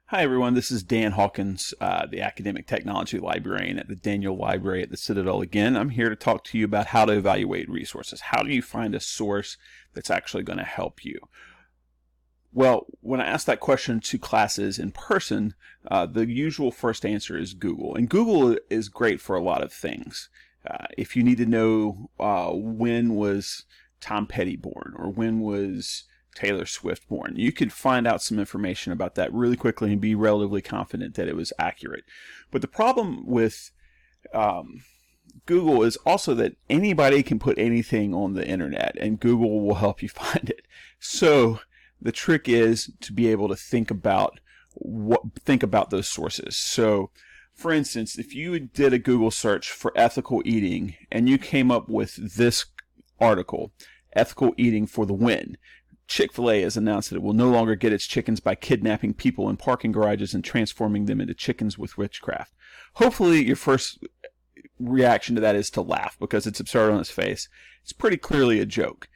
Hi everyone, this is Dan Hawkins, the Academic Technology Librarian at the Daniel Library at the Citadel again. I'm here to talk to you about how to evaluate resources. How do you find a source that's actually going to help you? Well, when I ask that question to classes in person, the usual first answer is Google. And Google is great for a lot of things. If you need to know when was Tom Petty born or when was Taylor Swift born, you could find out some information about that really quickly and be relatively confident that it was accurate. But the problem with Google is also that anybody can put anything on the internet and Google will help you find it. So the trick is to be able to think about those sources. So for instance, if you did a Google search for ethical eating and you came up with this article, Ethical Eating for the Win, Chick-fil-A has announced that it will no longer get its chickens by kidnapping people in parking garages and transforming them into chickens with witchcraft. Hopefully your first reaction to that is to laugh because it's absurd on its face. It's pretty clearly a joke.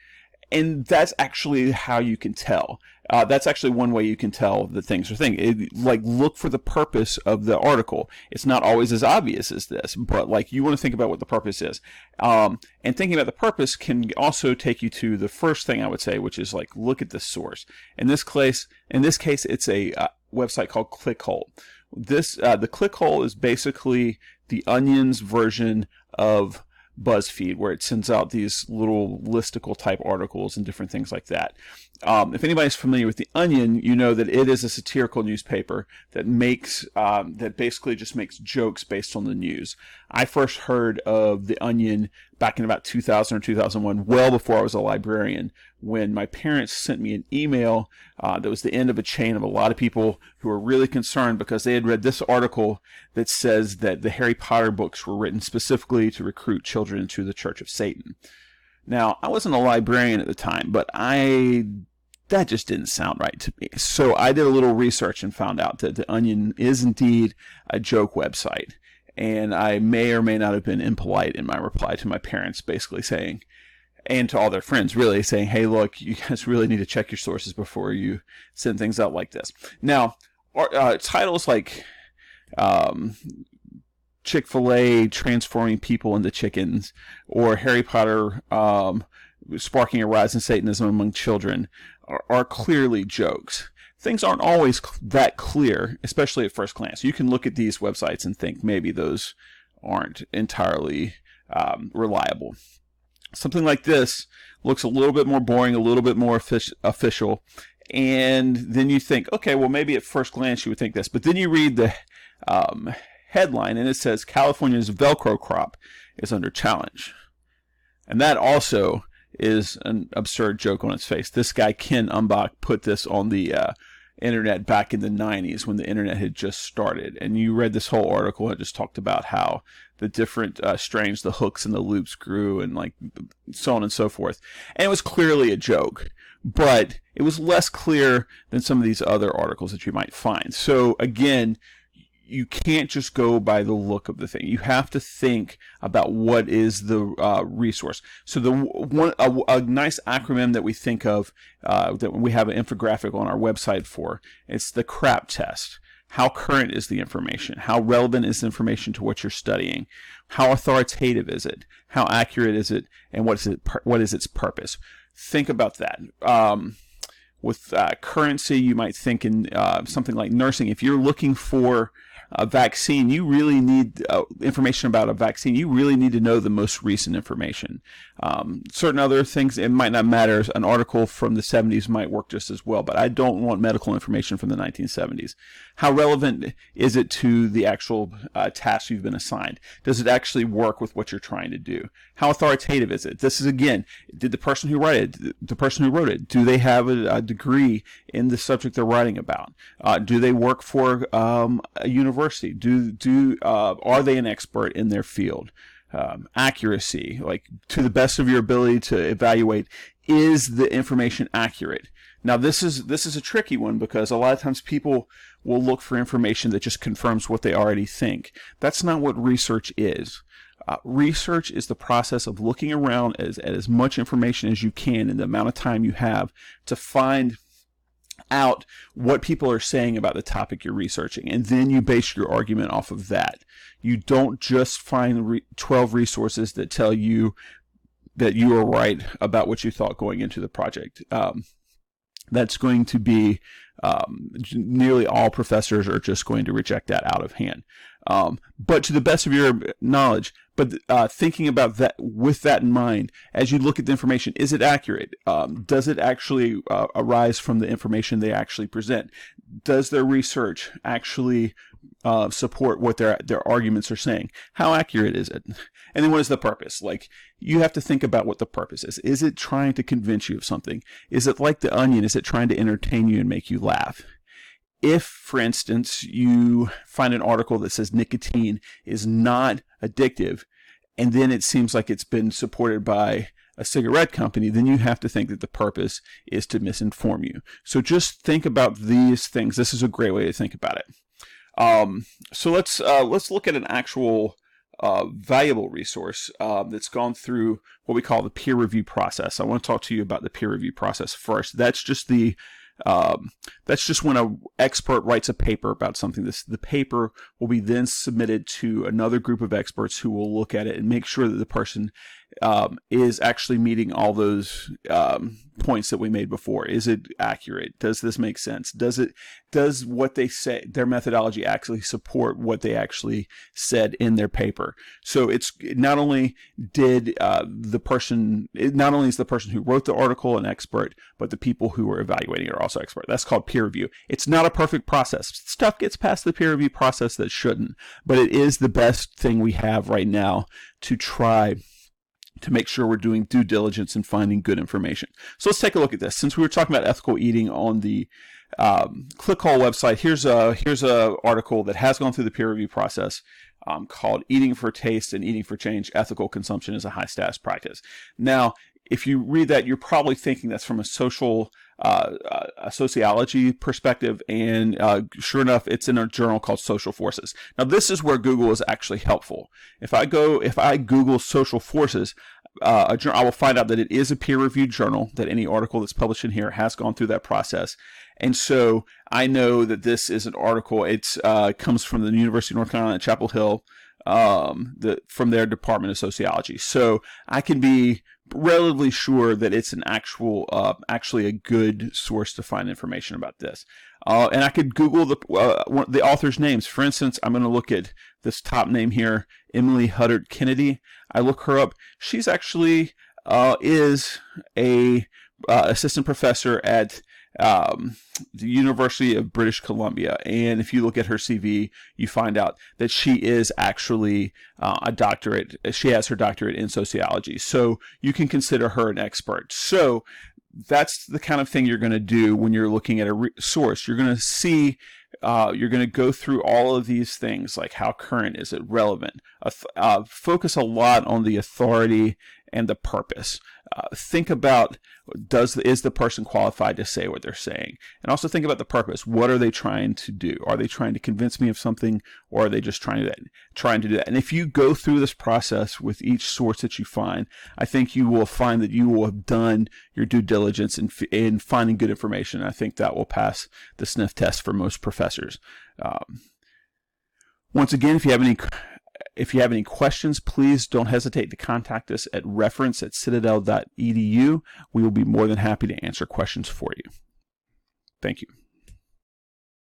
And that's actually how you can tell. That's actually one way you can tell that things are things. Like, look for the purpose of the article. It's not always as obvious as this, but like you want to think about what the purpose is. And thinking about the purpose can also take you to the first thing I would say, which is like look at the source. In this case, it's a website called Clickhole. The Clickhole is basically the Onion's version of BuzzFeed, where it sends out these little listicle type articles and different things like that. If anybody's familiar with the Onion, you know that it is a satirical newspaper that basically just makes jokes based on the news. I first heard of the Onion back in about 2000 or 2001, well before I was a librarian, when my parents sent me an email that was the end of a chain of a lot of people who were really concerned because they had read this article that says that the Harry Potter books were written specifically to recruit children into the Church of Satan. Now, I wasn't a librarian at the time, but that just didn't sound right to me. So I did a little research and found out that the Onion is indeed a joke website. And I may or may not have been impolite in my reply to my parents, basically saying, and to all their friends, really saying, hey, look, you guys really need to check your sources before you send things out like this. Now, titles like Chick-fil-A transforming people into chickens, or Harry Potter sparking a rise in Satanism among children are clearly jokes. Things aren't always that clear, especially at first glance. You can look at these websites and think maybe those aren't entirely reliable. Something like this looks a little bit more boring, a little bit more official, and then you think, okay, well maybe at first glance you would think this, but then you read the headline and it says California's Velcro crop is under challenge. And that also is an absurd joke on its face. This guy, Ken Umbach, put this on the internet back in the 90s when the internet had just started. And you read this whole article and it just talked about how the different strains, the hooks and the loops grew and like so on and so forth. And it was clearly a joke, but it was less clear than some of these other articles that you might find. So again, you can't just go by the look of the thing. You have to think about what is the resource. So a nice acronym that we think of, that we have an infographic on our website for, it's the CRAP test. How current is the information? How relevant is the information to what you're studying? How authoritative is it? How accurate is it? And what is its purpose? Think about that. With currency, you might think in something like nursing. If you're looking for a vaccine, you really need information about a vaccine. You really need to know the most recent information. Certain other things, it might not matter. An article from the 70s might work just as well, but I don't want medical information from the 1970s. How relevant is it to the actual task you've been assigned? Does it actually work with what you're trying to do? How authoritative is it? This is, again, did the person who wrote it, do they have a degree in the subject they're writing about? Do they work for a university? Are they an expert in their field? Accuracy, like to the best of your ability to evaluate, is the information accurate? Now this is a tricky one because a lot of times people will look for information that just confirms what they already think. That's not what research is. Research is the process of looking around at as much information as you can in the amount of time you have to find out what people are saying about the topic you're researching, and then you base your argument off of that. You don't just find 12 resources that tell you that you are right about what you thought going into the project. That's going to be nearly all professors are just going to reject that out of hand. But to the best of your knowledge, thinking about that with that in mind, as you look at the information, is it accurate? Does it actually arise from the information they actually present? Does their research actually support what their arguments are saying? How accurate is it? And then what is the purpose? Like, you have to think about what the purpose is. Is it trying to convince you of something? Is it like The Onion? Is it trying to entertain you and make you laugh? If, for instance, you find an article that says nicotine is not addictive, and then it seems like it's been supported by a cigarette company, then you have to think that the purpose is to misinform you. So just think about these things. This is a great way to think about it. So let's look at an actual valuable resource that's gone through what we call the peer review process. I want to talk to you about the peer review process first. That's just when an expert writes a paper about something. The paper will be then submitted to another group of experts who will look at it and make sure that the person is actually meeting all those points that we made before. Is it accurate? Does this make sense? Does what they say, their methodology, actually support what they actually said in their paper? So it's not only is the person who wrote the article an expert, but the people who are evaluating it are also expert. That's called peer review. It's not a perfect process. Stuff gets past the peer review process that shouldn't, but it is the best thing we have right now to try to make sure we're doing due diligence and finding good information. So let's take a look at this. Since we were talking about ethical eating on the ClickHole website, here's a article that has gone through the peer review process called "Eating for Taste and Eating for Change: Ethical Consumption is a High Status Practice." Now, if you read that, you're probably thinking that's from a sociology perspective, and sure enough, it's in a journal called Social Forces. Now, this is where Google is actually helpful. If I Google Social Forces, I will find out that it is a peer-reviewed journal, that any article that's published in here has gone through that process. And so I know that this is an article. It comes from the University of North Carolina at Chapel Hill, from their Department of Sociology. So I can be relatively sure that it's an actually a good source to find information about this. And I could Google the author's names. For instance, I'm going to look at this top name here, Emily Huddart Kennedy. I look her up. She's actually is a assistant professor at the University of British Columbia, and if you look at her CV, you find out that she is actually a doctorate. She has her doctorate in sociology, so you can consider her an expert. So that's the kind of thing you're going to do when you're looking at a source. You're going to see, you're going to go through all of these things, like how current is it, relevant. Focus a lot on the authority and the purpose. Think about, is the person qualified to say what they're saying? And also think about the purpose. What are they trying to do? Are they trying to convince me of something, or are they just trying to do that? And if you go through this process with each source that you find, I think you will find that you will have done your due diligence in finding good information. I think that will pass the sniff test for most professors. Once again, if you have any questions, please don't hesitate to contact us at reference@citadel.edu. We will be more than happy to answer questions for you. Thank you.